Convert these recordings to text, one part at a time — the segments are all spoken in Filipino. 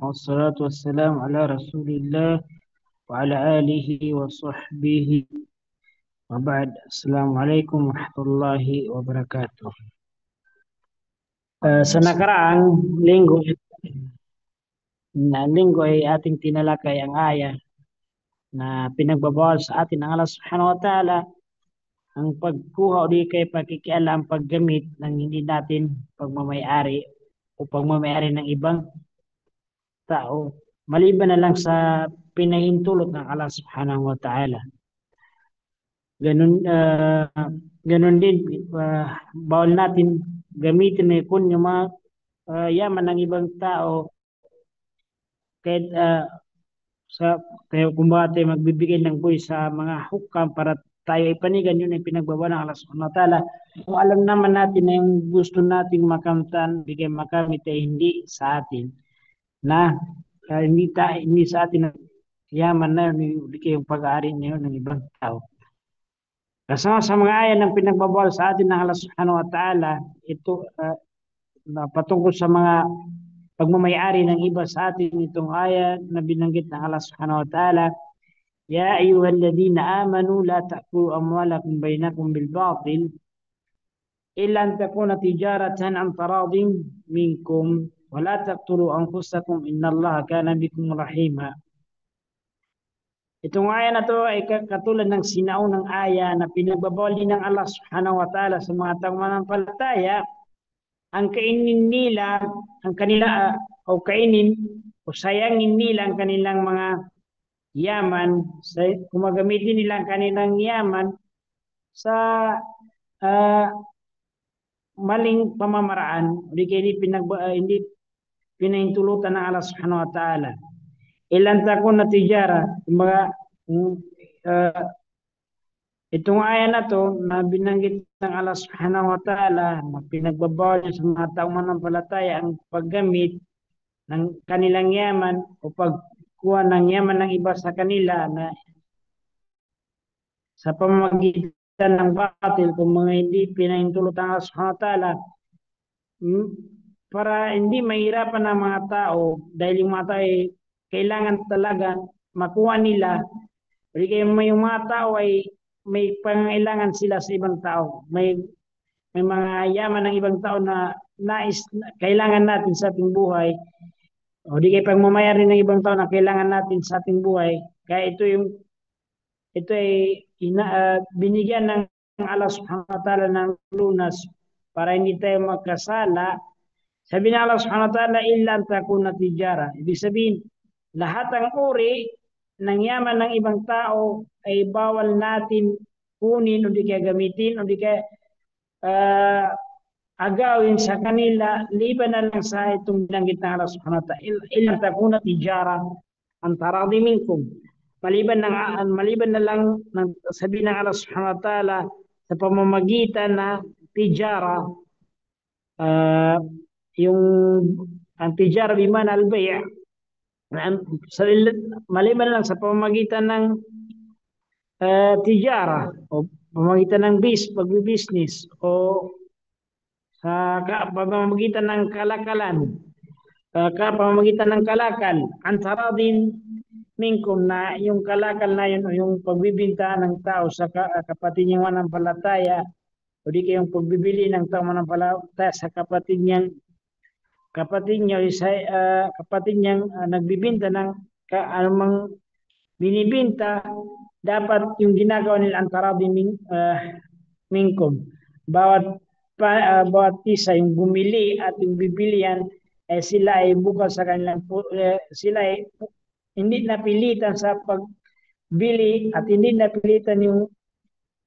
والصلاة والسلام على رسول الله وعلى آله وصحبه وبعد. السلام عليكم ورحمة الله wabarakatuh. Sa nakaraang linggo, linggo ay ating tinalakay ang aya na pinagbabawal sa atin ng Allah Subhanahu wa Ta'ala ang pagkuha o di kay pakikialam paggamit ng hindi natin pagmamayari o pagmamayari ng ibang tao maliban na lang sa pinahintulot ng Allah Subhanahu wa Ta'ala. Ganun, ganun din, bawal natin gamitin na kung yung mga yaman ng ibang tao kahit sa tayo kumbaga tayo magbibigay ng buhay sa mga hukam para tayo ipanigan, yun ay pinagbaba ng Allah Subhanahu wa Ta'ala. Kung alam naman natin na yung gusto nating makamtan, bigay makamit ay hindi sa atin na hindi sa atin yaman na yun, bigay yung pag-aari niyo ng ibang tao. Kasama sa mga ayan ng pinagbabawal sa atin ng Allah Subhanahu wa Ta'ala, ito patungkol sa mga pagmamayari ng iba sa atin, itong aya na binanggit ng Allah Subhanahu wa Ta'ala, Ya ayyuhalladhina amanu la ta'kulu amwalakum bainakum bil batil illa an takuna tijaratan an taradin minkum wa la taqtulu anfusakum innallaha kana bikum rahima. Itong aya na to ay katulad ng sinaunang aya na pinagbabawal din ng Allah Subhanahu wa Ta'ala sa mga taong manampalataya ang kainin nila, ang kanila o kainin o sayangin nila ang kanilang mga yaman, gumagamitin nila ang kanilang yaman sa maling pamamaraan, hindi pinahintulutan ng Allah Subhanahu wa Ta'ala. Ilan takon na tijara, kumbaga, itong aya na to na binanggit ng Allah Subhanahu wa Ta'ala na pinagbabawal sa mga taong manampalataya ang paggamit ng kanilang yaman o pagkuha ng yaman ng iba sa kanila na sa pamamagitan ng batil kung mga hindi pinahintulot ng Allah Subhanahu wa Ta'ala, para hindi mahirapan ng mga tao dahil yung mga tao ay kailangan talaga makuha nila. Kasi yung mga tao ay may pangailangan sila sa ibang tao. May mga yaman ng ibang tao na kailangan natin sa ating buhay. O di kayo pagmamayari ng ibang tao na kailangan natin sa ating buhay. Kaya ito ay binigyan ng Allah Subhanahu wa Ta'ala ng lunas para hindi tayo magkasala. Sabi ng Allah Subhanahu wa Ta'ala, illa takuna tijara. Ibig sabihin, lahat ng uri ng yaman ng ibang tao ay bawal natin kunin o di kaya gamitin o di kaya agawin sa kanila liban na lang sa itong binanggit ng Allah Subhanahu wa Ta'ala. Illa takuna tijara an taradi minkum. Maliban na lang ng sabi ng Allah Subhanahu wa Ta'ala sa pamamagitan na tijara, yung ang tijara bimana al-bay', maliban lang sa pamamagitan ng tijara o pamamagitan ng pagbibusiness o sa pamamagitan ng kalakalan, pamamagitan ng kalakal, antaradin minkum, na yung kalakal na yun o yung pagbibinta ng tao sa kapatid niyang manampalataya o di kayong pagbibili ng tao manampalataya sa kapatid niyang nagbibinta ng anumang binibinta, dapat yung ginagawa nila antaradin minkum, bawat isa yung bumili at yung bibilian sila ay bukal sa kanilang sila ay hindi napilitan sa pagbili at hindi napilitan yung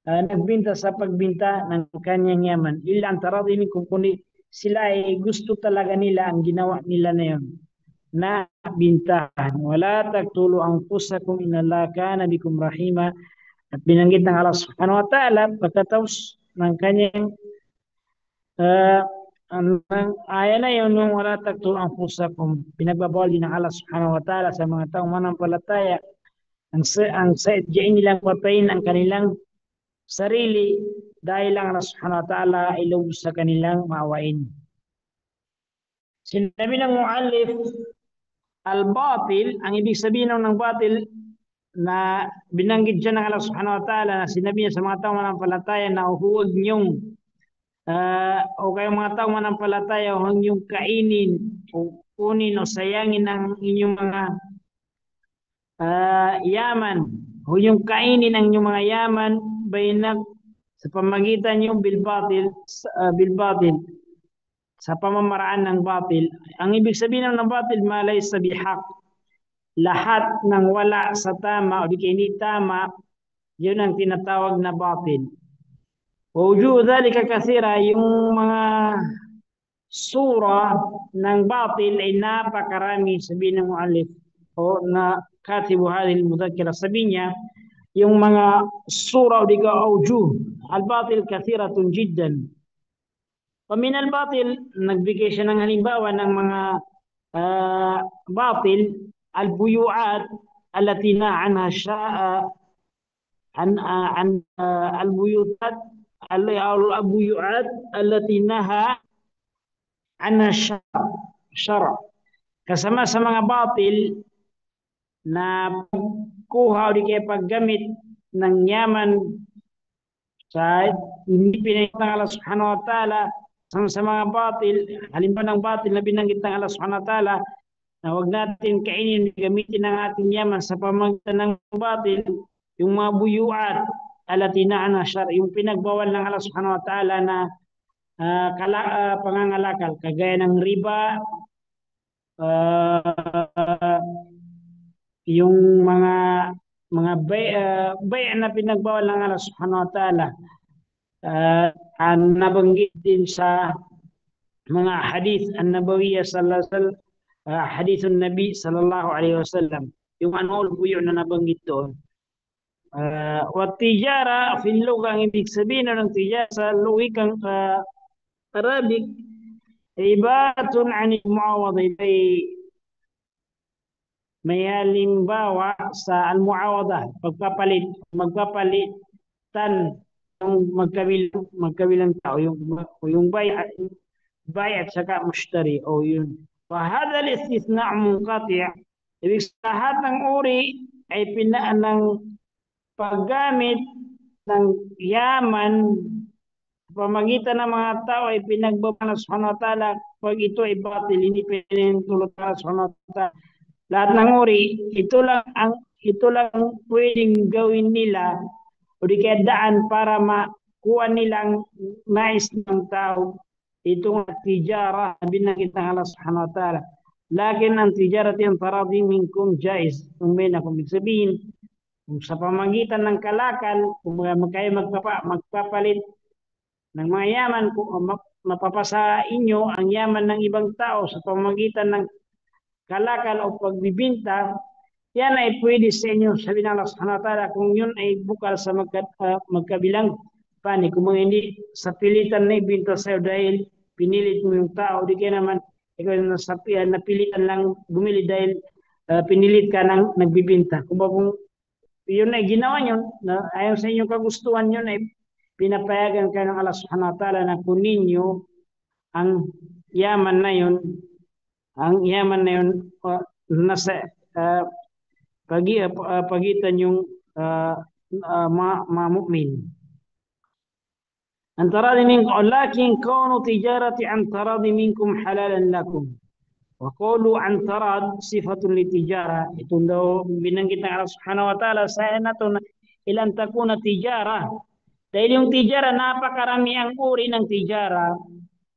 nagbinta sa pagbinta ng kanyang yaman. Illa antaradin minkum, kundi sila ay gusto talaga nila ang ginawa nila na yun na bintahan. Wala taqtulu anfusakum innallaha kana bikum rahima. At binanggit ng Allah Subhanahu wa Ta'ala pagkatapos ng kanyang ang aya na yun, yung wala taqtulu anfusakum, pinagbabawal din ng Allah Subhanahu wa Ta'ala sa mga taong manampalataya ang sadyaan nilang patayin ang kanilang sarili dahil lang Allah Subhanahu wa Ta'ala ay lubos sa kanilang maawain. Sinabi ng muallif Al-batil, ang ibig sabihin ng batil na binanggit dyan ng Allah subhanahu wa ta'ala na sinabi niya sa mga tao manampalataya na huwag niyong o kayong mga tao manampalataya huwag niyong kainin o kunin o sayangin ang inyong mga yaman. Huwag niyong kainin ang inyong mga yaman bayna sa pamagitan niyong bilbatil sa pamamaraan ng batil. Ang ibig sabihin ng batil, malay sa bihaq. Lahat ng wala sa tama o di hindi tama, yun ang tinatawag na batil. Wujuh dhalika kathira, yung mga sura ng batil ay napakarami, sabihin ng muallif o na katibu hadhihi al-mudhakkira, sabi niya yung mga sura o di ka wujuh al-batil kathiratun jiddan. Pamin al-batil, nagbigay siya ng halimbawa ng mga batil, al-buyu'at allati na'anha عن البيوتات البيوعات التي نهى عنها الشرع. Kasama sa mga batil na pagkuha o di kaya paggamit ng yaman sa hindi pinagit ng Allah subhanahu wa ta'ala, sa mga batil, halimbawa ng batil na binanggit ng Allah subhanahu wa ta'ala na huwag natin kainin, gamitin ang ating yaman sa pamagitan ng batil, yung mga buyuat alati na syar, yung pinagbawal ng Allah subhanahu wa ta'ala na pangangalakal, kagaya ng riba, yung mga bay na pinagbawal ng Allah subhanahu wa ta'ala, nabanggit din sa mga hadith an-nabawiyya sallallahu alaihi wasallam, hadithun nabi sallallahu alaihi wasallam, yung anul buyo na nabanggit doon. Wat-tijara fil lugha, ang ibig sabihin ng tijara sa wikang Arabic, ibaratun 'an al-mu'awadha, may halimbawa sa al-mu'awadha, magpapalitan ng magkabilang tao, yung bay at saka mushtari o yun. Wa hadha al-istithna' munqati', ibig sabihin lahat ng uri ay ng paggamit ng yaman pamagitan ng mga tao ay pinagbabala sa subhanahu wa ta'ala pag ito ay batil, hindi pinintulot ng subhanahu wa ta'ala. Lahat ng uri, ito lang pwedeng gawin nila o di kaya daan para makuha nilang nais ng tao. Itong tijara, binanggit ng Allah subhanahu wa ta'ala. Lakin ang tijara tiyang tarading minkum jais, kung may na kung sabihin, sa pamagitan ng kalakal, kung kayo magpapalit ng mga yaman, kung mapapasa inyo ang yaman ng ibang tao sa pamagitan ng kalakal o pagbibinta, yan ay pwede sa inyo, sabi ng Allah subhanahu wa ta'ala, kung yun ay bukal sa magkabilang panig. Kung hindi sa pilitan na ibinta sa'yo dahil pinilit mo yung tao, di kaya naman ikaw napilitan lang bumili dahil pinilit ka nang nagbibinta. Kung yun ay ginawa nyo, ayon sa inyong kagustuhan, yun ay pinapayagan kayo ng Allah subhanahu wa ta'ala na kunin nyo ang yaman na yun, nasa pagitan yung mga mu'min. Ang taradi minkum, lakin kunu tijarati an taradi minkum halalan lakum. وقولوا عن تراد صفة للتجارة، ito binanggit ng Allah subhanahu wa ta'ala sa nato na ilan takuna tijara, dahil yung tijara napakarami ang uri ng tijara.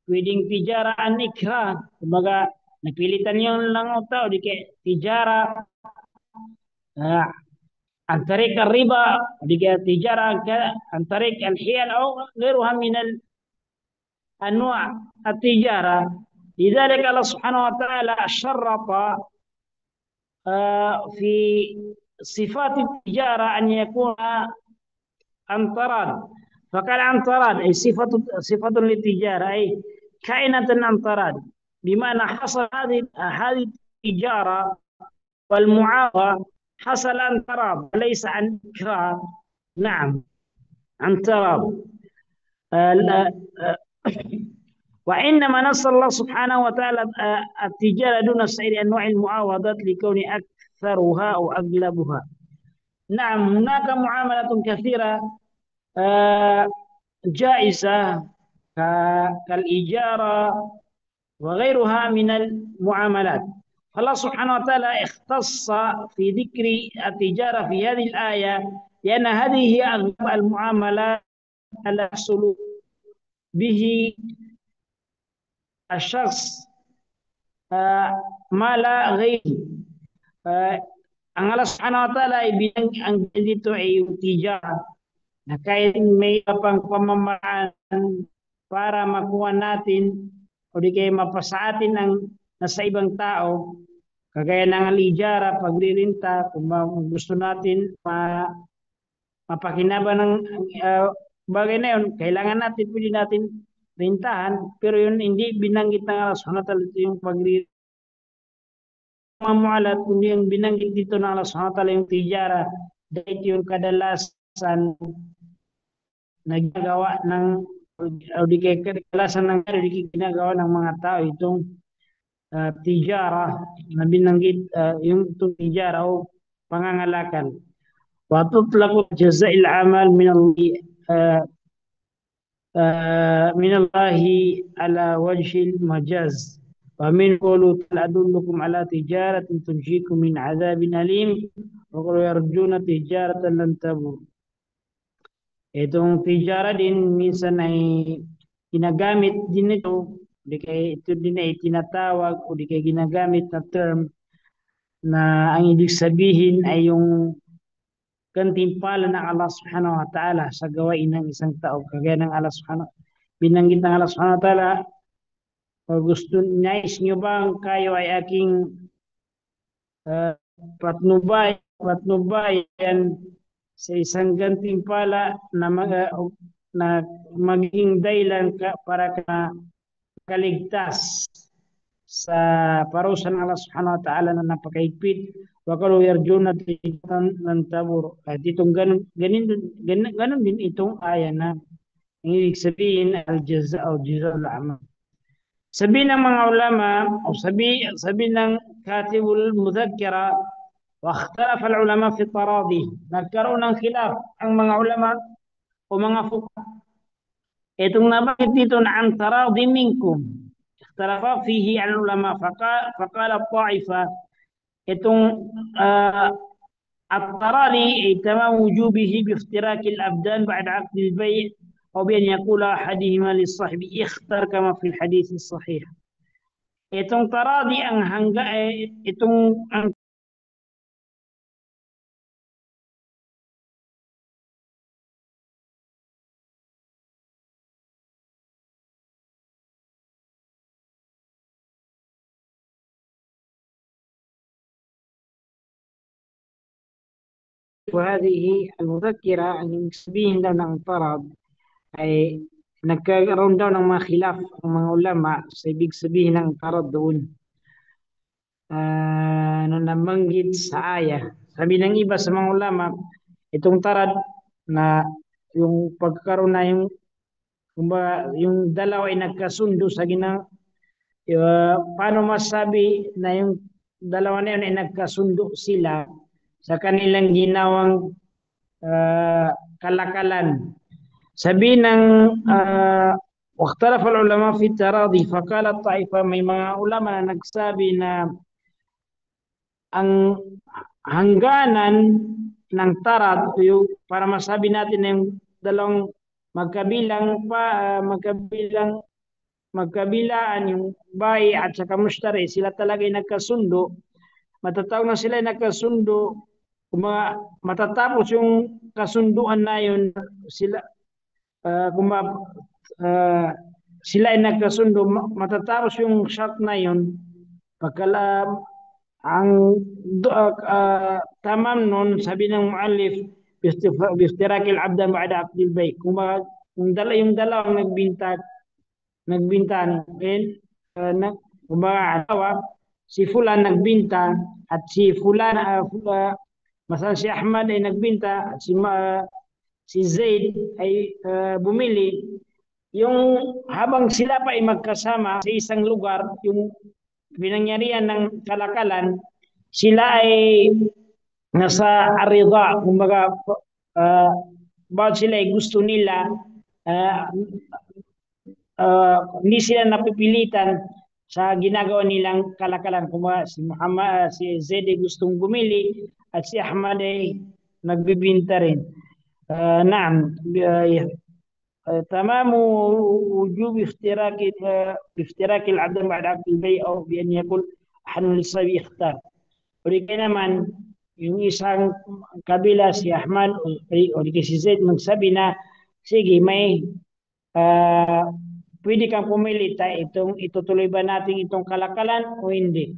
Pwedeng tijara an ikra, kumbaga napilitan yung lang ang tao, di kaya tijara an tarik al-riba, di kaya tijara an tarik al-hiyal o غيرها من الأنواع التجارة. لذلك الله سبحانه وتعالى شرط في صفات التجارة أن يكون عن تراد، فقال عن تراد أي صفة للتجارة، أي كائنة عن تراد، بمعنى حصل هذه التجارة والمعاوضة حصل عن تراد وليس عن إكراه. نعم، عن تراد. وإنما نص الله سبحانه وتعالى التجارة دون سائر أنواع المعاوضات لكون أكثرها أو أغلبها. نعم هناك معاملات كثيرة آه، جائزة كالإجارة وغيرها من المعاملات. فالله سبحانه وتعالى اختص في ذكر التجارة في هذه الآية لأن هذه هي أغلب المعاملات التي يحصل به الشخص ما لا غيره. Ang Allah Subhanahu wa Ta'ala ay ang dito ay yung tijara na kahit may pang pamamaraan para makuha natin o di kaya mapasa atin ang nasa ibang tao, kagaya ng alijara, paglirinta, kung gusto natin mapakinaban ng bagay na yun, kailangan natin, pwede natin rintahan, pero yun hindi binanggit ng Allah Subhanahu wa Ta'ala ito yung paglirinta. Mamualat kundi yung binanggit dito ng Allah Subhanahu wa Ta'ala yung tijara dahil yung kadalasan nagagawa ng o di kaya kadalasan ng ginagawa ng mga tao itong tijara na binanggit yung itong tijara o pangangalakan. Wa tutlaqu jaza'il amal min Allah ala wajhil majaz. ومن قوله أدلكم على تجارة تنجيكم من عذاب أليم وقالوا يرجون تجارة لن تبور. Itong tijara din minsan ay ginagamit din ito, di kaya ito din ay tinatawag o di kaya ginagamit na term na ang ibig sabihin ay yung gantimpala ng Allah Subhanahu wa Ta'ala sa gawain ng isang tao. Kagaya ng Allah Subhanahu, binanggit ng Allah Subhanahu wa Ta'ala, o gusto nais nyo bang kayo ay aking patnubayan sa isang gantimpala na maging dahilan para ka kaligtas sa parusa ng Allah Subhanahu wa Ta'ala na napakaigpit. Wa qalu yarjuna tijatan lan tabur. At itong ganun din itong aya na ang ibig sabihin al-jaza o jazaa'ul amal. Sabi ng mga ulama o sabi ng katibul mudhakkira wa ikhtalafa al-ulama fi taradi. Nagkaroon ng khilaf ang mga ulama o mga fuqaha. Itong nabanggit dito na ang taradi minkum. Ikhtalafa fihi al-ulama faqala ta'ifa itong at-taradi ay tamam wujubihi bi iftiraki al-abdan ba'da 'aqd al-bay' أو بأن يقول أحدهما للصاحب اختر كما في الحديث الصحيح. Itong taradi ang itong ang وهذه المذكرة ang sabihin daw ng tarad ay nagkaroon daw ng mga khilaf ang mga ulama sa ibig sabihin ng tarad doon na nabanggit sa aya. Sabi ng iba sa mga ulama, itong tarad na yung pagkaroon na yung dalawa ay nagkasundo sa paano masabi na yung dalawa na yun ay nagkasundo sila sa kanilang ginawang kalakalan. Sabi ng واختلف العلماء في التراضي فقال الطائفة may mga ulama na nagsabi na ang hangganan ng tarad yung para masabi natin na yung dalawang magkabilaan yung bayi at saka mushtari sila talaga ay nagkasundo, matatawag na sila ay nagkasundo, matatapos yung kasunduan na yun sila sila ay nagkasundo, matatapos yung shart na yun pagkala ang tamam nun sabi ng muallif biftirakil abdan ba'da aqdil bay, kung yung dalawang nagbintan si fulan nagbinta at si fulan masalan si Ahmad ay nagbinta at si Zaid ay bumili, yung habang sila pa ay magkasama sa isang lugar, yung pinangyarihan ng kalakalan, sila ay nasa arida, kumbaga, uh, bawat sila ay gusto nila, uh, hindi sila napipilitan sa ginagawa nilang kalakalan. Kumbaga, si Muhammad, si Zaid ay gustong bumili at si Ahmad ay nagbibinta rin. نعم تمام وجوب افتراك العبد بعد عقد البيع أو بأن يقول أحد للصبي اختار. Uli naman, yung isang kabila si Ahmad o di si Zaid magsabi na, sige, may ah, pwede kang pumili itutuloy ba natin itong kalakalan o hindi.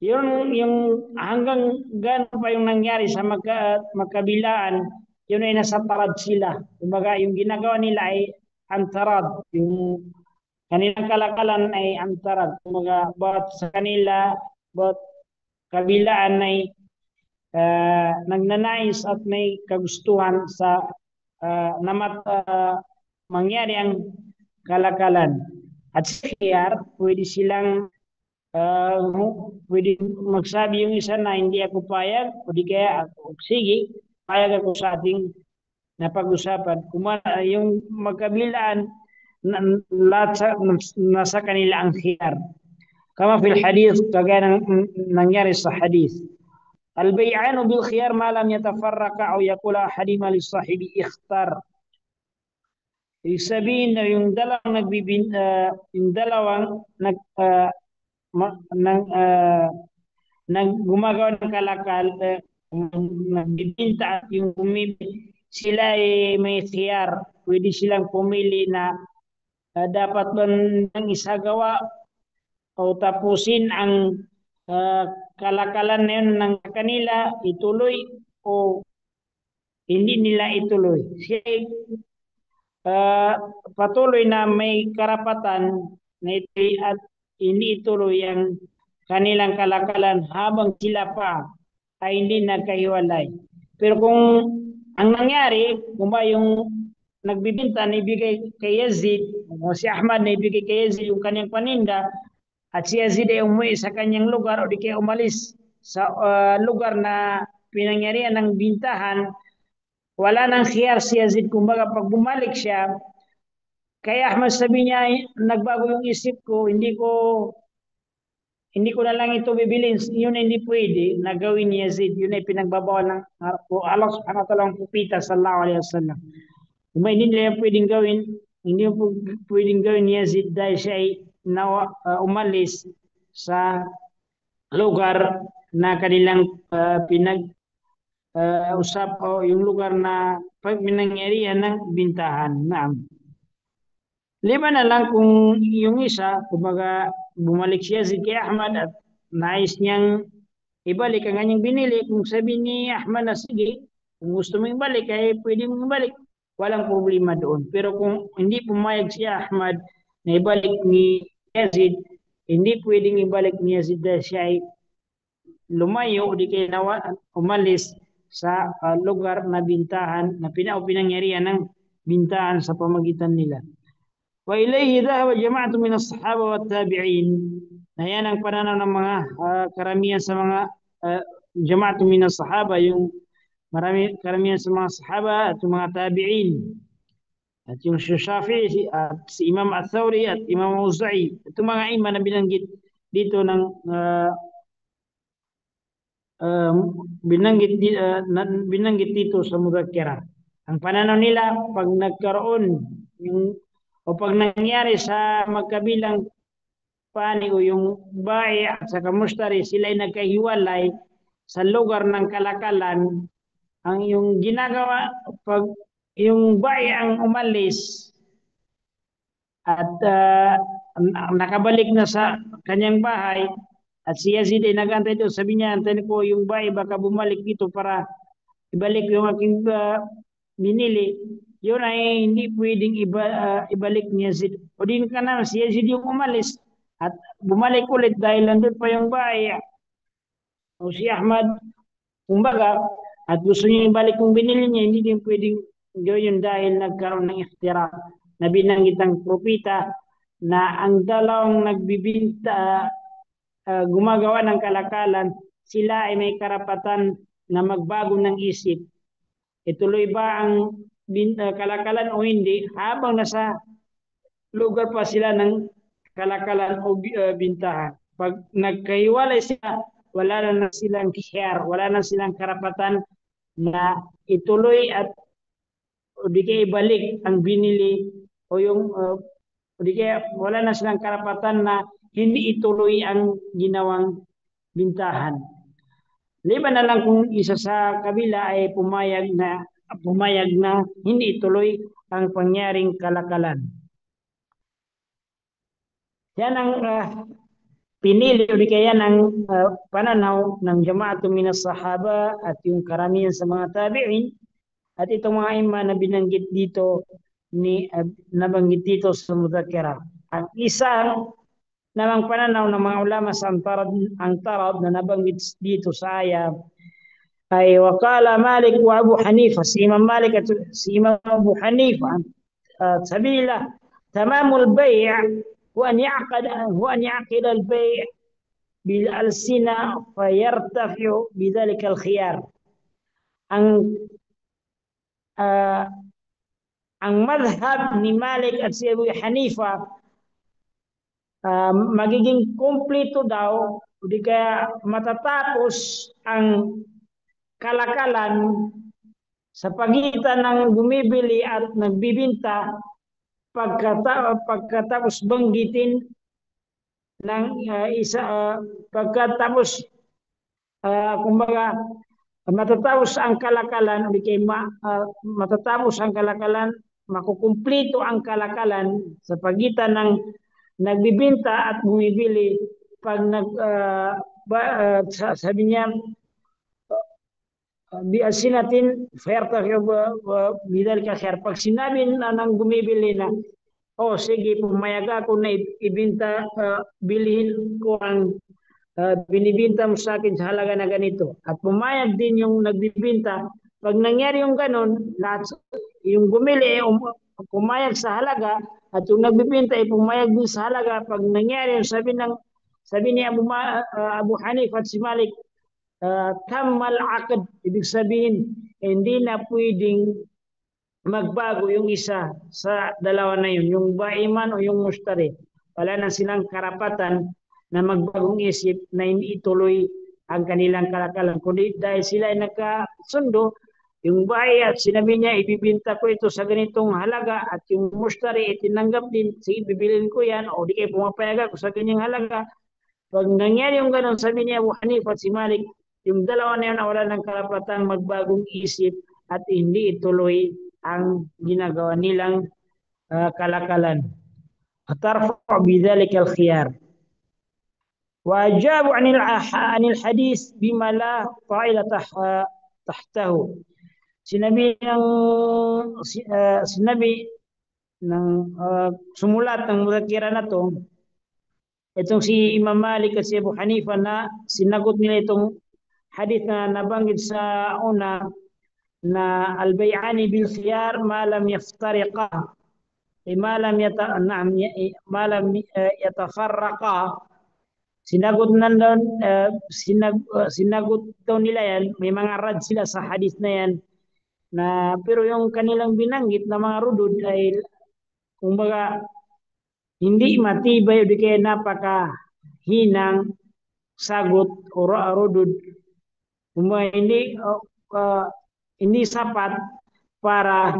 Yun yung hanggang gano'n pa yung nangyari sa magkabilaan, yun ay nasa tarad sila. Kumbaga, yung ginagawa nila ay antarad. Yung kanilang kalakalan ay antarad. Kumbaga, bawat sa kanila, bawat kabilaan ay nagnanais at may kagustuhan sa mangyari ang kalakalan. At sa KR, pwede silang pwede magsabi yung isa na hindi ako payag, o di kaya ako, sige, payag ako sa ating napag-usapan. Yung magkabilaan, lahat nasa kanila ang khiyar. Kama fil hadith, kagaya nangyari sa hadith. البيعان بالخيار ما لم يتفرقا أو يقول أحدهما للصاحب اختار. Ibig sabihin na yung dalawang yung dalawang gumagawa ng kalakal, nagbibinta at yung bumibili, sila ay may khiyar. Pwede silang pumili na dapat ba nang isagawa o tapusin ang kalakalan na yun ng kanila, ituloy o hindi nila ituloy. Siya patuloy na may karapatan na at hindi ituloy ang kanilang kalakalan habang sila pa ay hindi nagkahiwalay. Pero kung ang nangyari, kung ba yung nagbibinta na ibigay kay Yazid, o si Ahmad na ibigay kay Yazid yung kanyang paninda, at si Yazid ay umuwi sa kanyang lugar o di kaya umalis sa lugar na pinangyarihan ng bintahan, wala nang khiyar si Yazid. Kumbaga pag bumalik siya, kaya Ahmad sabi niya, nagbago yung isip ko, hindi ko na lang ito bibilin. Yun ay hindi pwede na gawin ni Yazid. Yun ay pinagbabawal ng Allah subhanahu wa ta'ala ang pupita sallallahu alaihi wasallam. Kung hindi nila pwedeng gawin, hindi mo pwedeng gawin ni Yazid dahil siya ay umalis sa lugar na kanilang usap o yung lugar na pag pinangyarihan ng bintahan. Naam. Lima na lang kung yung isa, kumbaga bumalik siya si kay Ahmad at nais niyang ibalik ang kanyang binili. Kung sabi ni Ahmad na sige, kung gusto mo ibalik, ay pwede mo ibalik. Walang problema doon. Pero kung hindi pumayag si Ahmad na ibalik ni Yazid, hindi pwedeng ibalik ni Yazid dahil siya ay lumayo o di kaya umalis sa lugar na bintahan na pinangyarihan ng bintahan sa pamagitan nila. وإليه ذهب جماعة من الصحابة والتابعين. Ayan ang pananaw ng mga karamihan sa mga جماعة من الصحابة, yung karamihan sa mga sahaba at yung mga tabi'in. At yung Shafi'i at si Imam Al-Thawri at Imam Auza'i. Itong mga ima na binanggit dito ng binanggit dito sa Mudhakkira. Ang pananaw nila pag nagkaroon o pag nangyari sa magkabilang panig o yung bae at saka mustari, sila ay nagkahiwalay sa lugar ng kalakalan, ang yung ginagawa, pag yung bae ang umalis at nakabalik na sa kanyang bahay at si Yazid ay nag-antay doon, sabi niya, antayin ko yung bae baka bumalik dito para ibalik yung aking binili. Yun ay hindi pwedeng ibalik ni Yazid. O din ka na, si Yazid yung umalis at bumalik ulit dahil nandun pa yung bahay. O si Ahmad, kumbaga, at gusto niya ibalik yung binili niya, hindi din pwedeng gawin yun dahil nagkaroon ng ikhtira. na binanggit ng propeta na ang dalawang nagbibinta, gumagawa ng kalakalan, sila ay may karapatan na magbago ng isip. Ituloy ba ang kalakalan o hindi habang nasa lugar pa sila ng kalakalan o bintahan. Pag nagkahiwalay sila, wala na silang share, wala na silang karapatan na ituloy at o di kaya ibalik ang binili o yung o di kaya wala na silang karapatan na hindi ituloy ang ginawang bintahan. Liban na lang kung isa sa kabila ay pumayag na hindi ituloy ang pangyaring kalakalan. Yan ang pinili o di kaya ng pananaw ng Jama'atu Minas Sahaba at yung karamihan sa mga tabi'in at itong mga imam na binanggit dito nabanggit dito sa mudhakira. Ang isang namang pananaw ng mga ulama sa ang tarad na nabanggit dito sa aya ay wakala Malik wa Abu Hanifa, si Imam Malik at si Imam Abu Hanifa sabi nila tamamul bay' هو أن يعقد البيع بالألسنة فيرتفع بذلك الخيار. Ang madhab ni Malik at si Abu Hanifa magiging kumpleto daw di kaya matatapos ang kalakalan sa pagitan ng bumibili at nagbibinta pagkatapos banggitin ng pagkatapos kumbaga matatapos ang kalakalan matatapos ang kalakalan, makukumplito ang kalakalan sa pagitan ng nagbibinta at bumibili pag sabi niya biasinatin fairtahiyo bidalika khair, pag sinabi na ng bumibili na sige pumayag ako na ibinta bilhin ko ang binibinta mo sa akin sa halaga na ganito at pumayag din yung nagbibinta, pag nangyari yung ganun yung bumili pumayag sa halaga at yung nagbibinta ay pumayag din sa halaga, pag nangyari yung sabi ni Abu Hanifa at si Malik tamal aqd, ibig sabihin hindi na pwedeng magbago yung isa sa dalawa na yun, yung baiman o yung mustari. Wala na silang karapatan na magbagong isip na hindi ituloy ang kanilang kalakalan, kundi dahil sila ay nagkasundo, yung bai at sinabi niya ibibinta ko ito sa ganitong halaga at yung mustari itinanggap din, sige bibilin ko yan o di kayo pumapayag ako sa ganyang halaga. Pag nangyari yung ganun, sabi niya Abu Hanifa at si Malik, yung dalawa na yun wala ng karapatang magbagong isip at hindi ituloy ang ginagawa nilang kalakalan. Tarfa' bidhalika al-khiyar. Wajabu 'anil hadis bima la ta'ila tahtahu. Sinabi ng sumulat ng mudhakira na to, itong si Imam Malik at si Abu Hanifa na sinagot nila itong hadith na nabanggit sa una na al-bay'ani bil khiyar ma lam yaftariqa ma lam yatafarraqa. Sinagot nandun sinagot daw nila yan, may mga rad sila sa hadith na yan na pero yung kanilang binanggit na mga rudud ay kumbaga hindi matibay o di kaya napaka hinang sagot o rudud, kumbaga hindi sapat para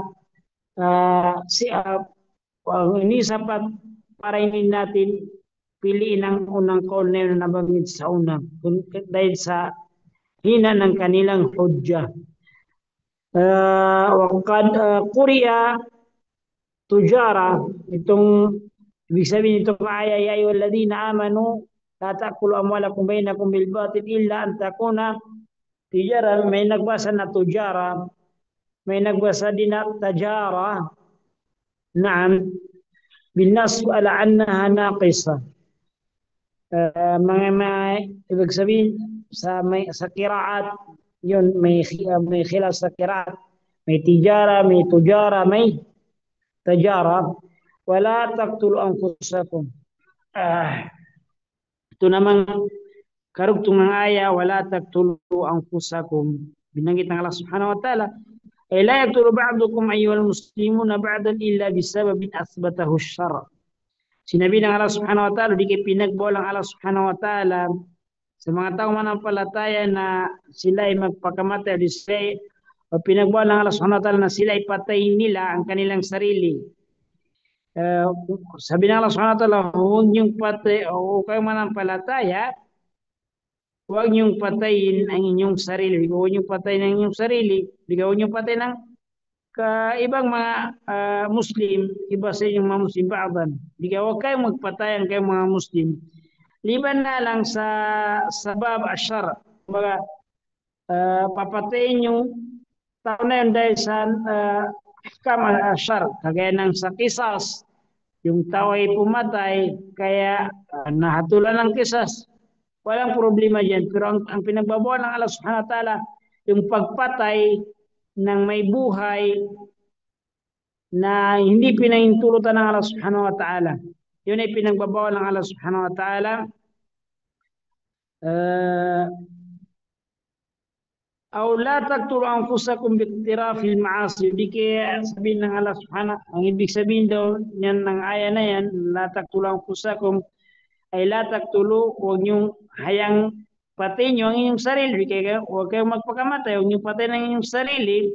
hindi sapat para hindi natin piliin ang unang kaul na yun na nabanggit sa una dahil sa hina ng kanilang hujja. Waqad quriya tujara, itong ibig sabihin itong aya ya ayyuhalladhina amanu la ta'kulu amwalakum bainakum bil batil illa an takuna tijara, may nagbasa na tujara, may nagbasa din na tajara. Naam, binas ala annaha naqisa. Mga ibig sabihin sa qiraat yun, may khilaf sa qiraat, may tijara, may tujara, may tajara. wala taqtulu anfusakum. Ito namang karugtong ng aya, wala taqtulu anfusakum. Binanggit ng Allah Subhanahu wa Ta'ala, ay la yaqtulu ba'dukum ayyuhal muslimuna ba'dan illa bisababin athbatahu asy-syara'. Sinabi ng Allah Subhanahu wa Ta'ala, di kay pinagbolang Allah Subhanahu wa Ta'ala sa mga taong manampalataya na sila ay magpakamatay o sila o pinagbolang Allah Subhanahu wa Ta'ala na sila ay patayin nila ang kanilang sarili. Sabi ng Allah Subhanahu wa Ta'ala, huwag niyong patay o kayong manampalataya, huwag niyong patayin ang inyong sarili. Huwag niyong patayin ang inyong sarili. Huwag niyong patayin ang ibang mga Muslim, iba sa inyong mga Muslim, ba'dan. Huwag kayong magpatay ang kayong mga Muslim. Liban na lang sa sabab asyar. Mga papatayin yung tao na yun dahil sa ahkam asyar. Kagaya ng sa kisas, yung tao ay pumatay, kaya nahatulan ng kisas. Walang problema dyan. Pero ang pinagbabawal ng Allah Subhanahu wa Ta'ala, yung pagpatay ng may buhay na hindi pinahintulutan ng Allah Subhanahu wa Ta'ala. Yun ay pinagbabawal ng Allah Subhanahu wa Ta'ala. Aw la taqtulu anfusakum bi'tirafil ma'asi. Di kaya sabihin ng Allah Subhanahu, ang ibig sabihin daw niyan ng aya na yan, la taqtulu anfusakum ay la taqtulu, huwag niyong hayang patayin niyo ang inyong sarili. Kaya huwag kayong magpakamatay, huwag niyong patayin ang inyong sarili.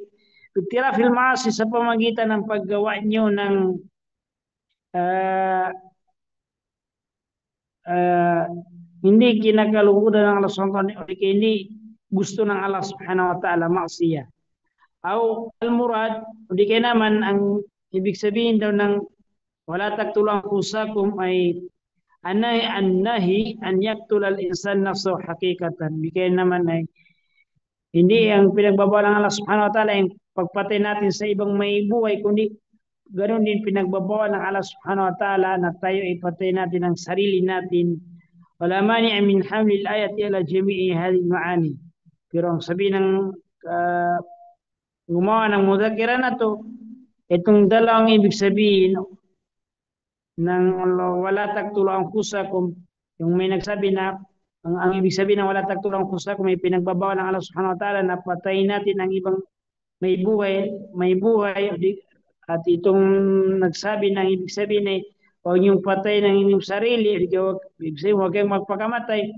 Bi'tirafil ma'asi, sa pamagitan ng paggawa niyo ng hindi kinakalungkutan ng Allah Subhanahu wa Ta'ala, hindi gusto ng Allah Subhanahu wa Ta'ala, maksiya. Aw al-murad, di kaya naman ang ibig sabihin daw ng wala taqtulu anfusakum ay annahi an yaqtula al-insan nafsahu haqiqatan. Di kaya naman ay hindi ang pinagbabawal ng Allah Subhanahu wa Ta'ala yung pagpatay natin sa ibang may buhay, kundi ganoon din pinagbabawal ng Allah Subhanahu wa Ta'ala na tayo ipatay natin ang sarili natin. Wala mani' min hamli al-ayati ala jami'i hadhihi al-ma'ani. Pero ang sabi ng gumawa ng mudhakira na to, itong dalawang ibig sabihin ng wala taqtulu anfusakum, yung may nagsabi na ang ibig sabihin ng wala taqtulu anfusakum ay pinagbabawal ng Allah Subhanahu wa Ta'ala na patayin natin ang ibang may buhay, at itong nagsabi ng ibig sabihin ay huwag niyong patayin ang inyong sarili, ibig sabihin huwag kayong magpakamatay.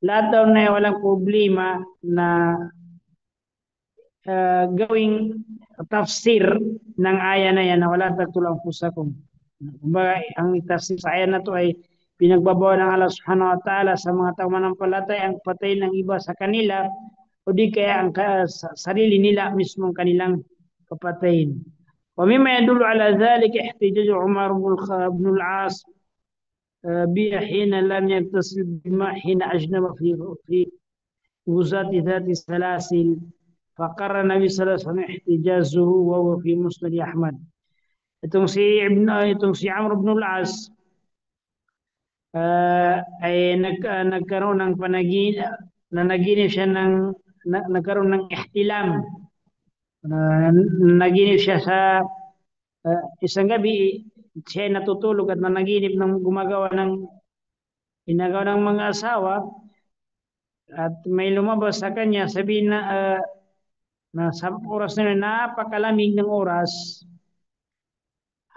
Lahat daw na walang problema na gawing tafsir ng aya na yan na wala taqtulu anfusakum. Kumbaga, ang tafsir sa aya na to ay pinagbabawal ng Allah Subhanahu wa Ta'ala sa mga tao manampalataya ang patayin ng iba sa kanila o di kaya ang sarili nila mismo ang kanilang papatayin. Wa mimma yadullu ala dhalika ihtijaj Umar ibn al-As بها حين لم يتصل بما حين أجنب في وزات ذات السلاسل فقر النبي صلى الله عليه وسلم احتجازه وهو في مسند أحمد. Itong si Amr ibn al-As ay nagkaroon ng nanaginip siya nagkaroon ng ihtilam. Naginip siya sa isang gabi, siya ay natutulog at nanaginip ng ginagawa ng mga asawa, at may lumabas sa kanya, sabihin na sa oras na napakalamig ng oras,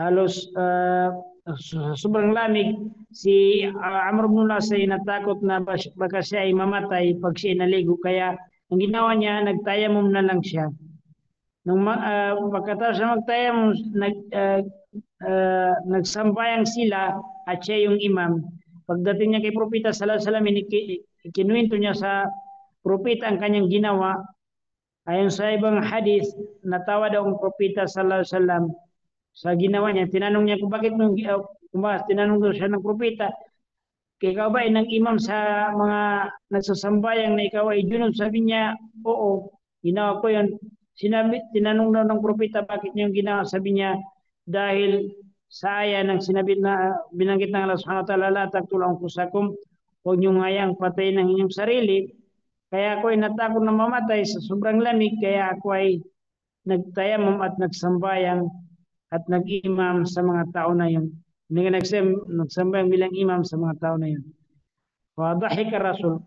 halos sobrang lamig. Si Amr ibn al-As ay natakot na baka siya ay mamatay pag siya ay naligo, kaya ang ginawa niya, nagtayamum na lang siya. Nung pagkatapos na magtayamum, nagsambayang sila at siya yung imam. Pagdating niya kay Propeta sallallahu alaihi wasallam, kinuwento niya sa Propeta ang kanyang ginawa. Ayon sa ibang hadith, natawa daw ang Propeta sallallahu alaihi wasallam sa ginawa niya. Tinanong niya kung bakit tinanong daw siya ng Propeta, ikaw ba ay nang imam sa mga nagsasambayang na ikaw ay junub? Sabi niya, oo, ginawa ko yun. Tinanong daw ng Propeta, bakit niya yung ginawa? Sabi niya, dahil sa aya ng sinabi na binanggit ng Allah Subhanahu wa Ta'ala, la taqtulu anfusakum, huwag niyong hayang patayin ng inyong sarili. Kaya ako ay natakot na mamatay sa sobrang lamig, kaya ako ay nagtayamum at nagsambayang at nag-imam sa mga tao na yun. Hindi nga nagsambayang bilang imam sa mga tao na yun. Wadahika Rasul,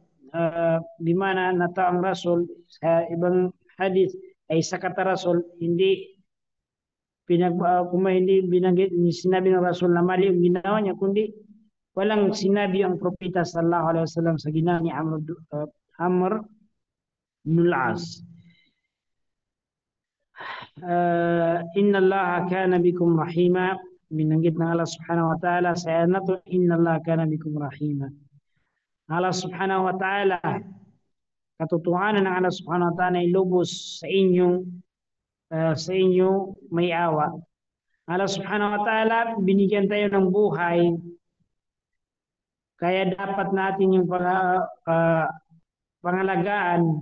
di mana natawa ang Rasul sa ibang hadith ay sa kata Rasul, hindi hindi binanggit, ni sinabi ng Rasul na mali ang ginawa niya, kundi walang sinabi ang propeta sallallahu alaihi wasallam sa ginawa ni Amr bin al-As. Inna Allah kana bikum rahima, binanggit ng Allah subhanahu wa ta'ala sa ayat na to, inna Allah kana bikum rahima. Allah subhanahu wa ta'ala, katotohanan ng Allah subhanahu wa ta'ala ay lubos sa inyong may awa. Allah subhanahu wa ta'ala, binigyan tayo ng buhay, kaya dapat natin yung pangalagaan.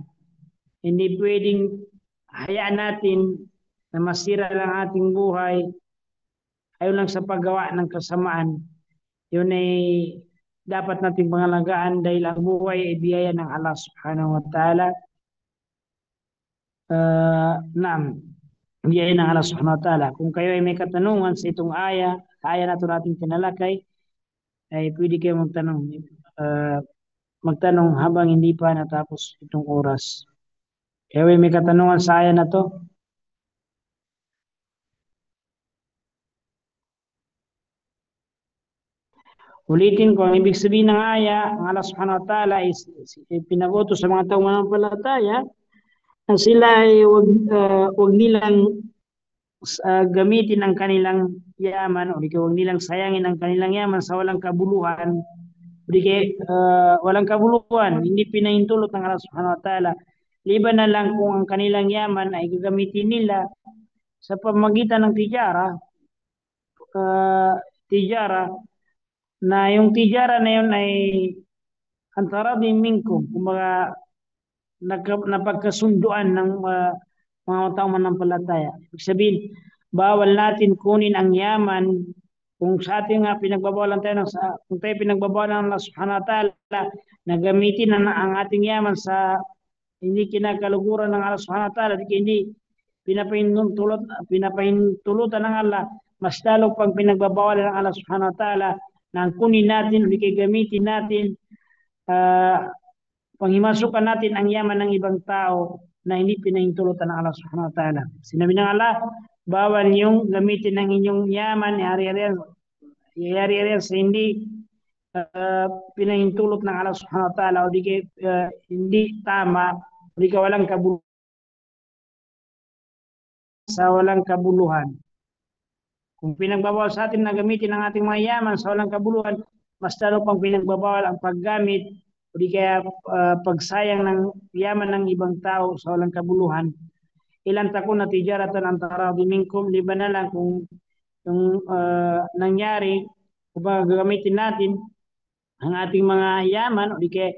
Hindi pwedeng hayaan natin na masira lang ating buhay ayaw lang sa paggawa ng kasamaan. Yun ay dapat nating pangalagaan dahil ang buhay ay biyaya ng Allah subhanahu wa ta'ala. Naam, biyaya ng Allah subhanahu wa ta'ala. Kung kayo ay may katanungan sa itong aya na ito nating tinalakay, ay pwede kayo magtanong habang hindi pa natapos itong oras. Kayo ay may katanungan sa aya na to? Ulitin ko, ang ibig sabihin ng aya, ang Allah subhanahu wa ta'ala ay pinag-utos sa mga taong manampalataya na sila ay wag nilang gamitin ang kanilang yaman o wag nilang sayangin ang kanilang yaman sa walang kabuluhan. Walang kabuluhan, hindi pinahintulot ng Allah subhanahu wa ta'ala. Liban na lang kung ang kanilang yaman ay gagamitin nila sa pamagitan ng tijara, na yung tijara na yun ay antara din minkum, kumbaga napagkasunduan ng mga taong manampalataya. Ibig sabihin, bawal natin kunin ang yaman kung sa ating pinagbabawalan tayo kung tayo pinagbabawalan ng Allah subhanahu wa ta'ala na gamitin ang ating yaman sa hindi kinakaluguran ng Allah subhanahu wa ta'ala, hindi pinapahintulutan ng Allah, mas lalo pang pinagbabawalan ng Allah subhanahu wa ta'ala na ang kunin natin, gamitin natin, panghimasukan natin ang yaman ng ibang tao na hindi pinahintulutan ng Allah subhanahu wa ta'ala. Sinabi ng Allah, bawal yung gamitin ng inyong yaman, yari-yari sa hindi pinahintulot ng Allah subhanahu wa ta'ala o hindi tama, o di ka walang kabuluhan. Kung pinagbabawal sa atin na gamitin ang ating mga yaman sa walang kabuluhan, mas lalo pang pinagbabawal ang paggamit o di kaya pagsayang ng yaman ng ibang tao sa walang kabuluhan. Ilan takun na tijaratan antara minkum, liban na lang kung yung nangyari, kung gagamitin natin ang ating mga yaman o di kaya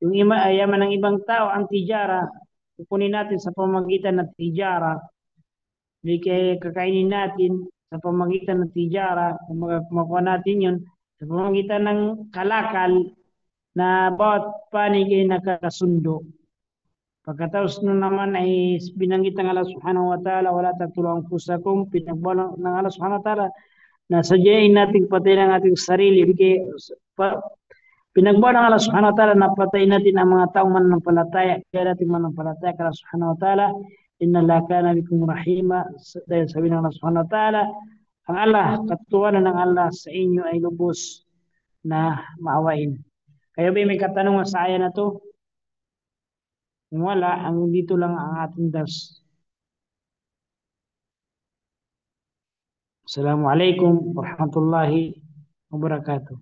yung yaman ng ibang tao, ang tijara, kukunin natin sa pamagitan ng tijara, di kaya kakainin natin sa pamagitan ng tijara, kung makuha natin yun, sa pamagitan ng kalakal na bawat panig ay nakakasundo. Pagkatapos nun naman ay binanggit ng Allah subhanahu wa ta'ala, wala taqtulu anfusakum, pinagbawalan ng Allah subhanahu wa ta'ala na sadyain natin patayin ang ating sarili. Pinagbawalan ng Allah subhanahu wa ta'ala na patayin natin ang mga taong manampalataya, kaya natin manampalataya kay Allah subhanahu wa ta'ala. Inna Allah kana bikum rahima, dahil sabi ng Allah subhanahu wa ta'ala, ang Allah, katutuwanan ng Allah sa inyo ay lubos na maawain. Kayo ba may katanungan sa aya na to? Kung wala, dito lang ang ating das. Assalamualaikum warahmatullahi wabarakatuh.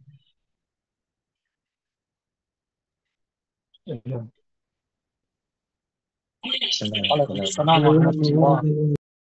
Waalaikumsalam warahmatullahi wabarakatuh.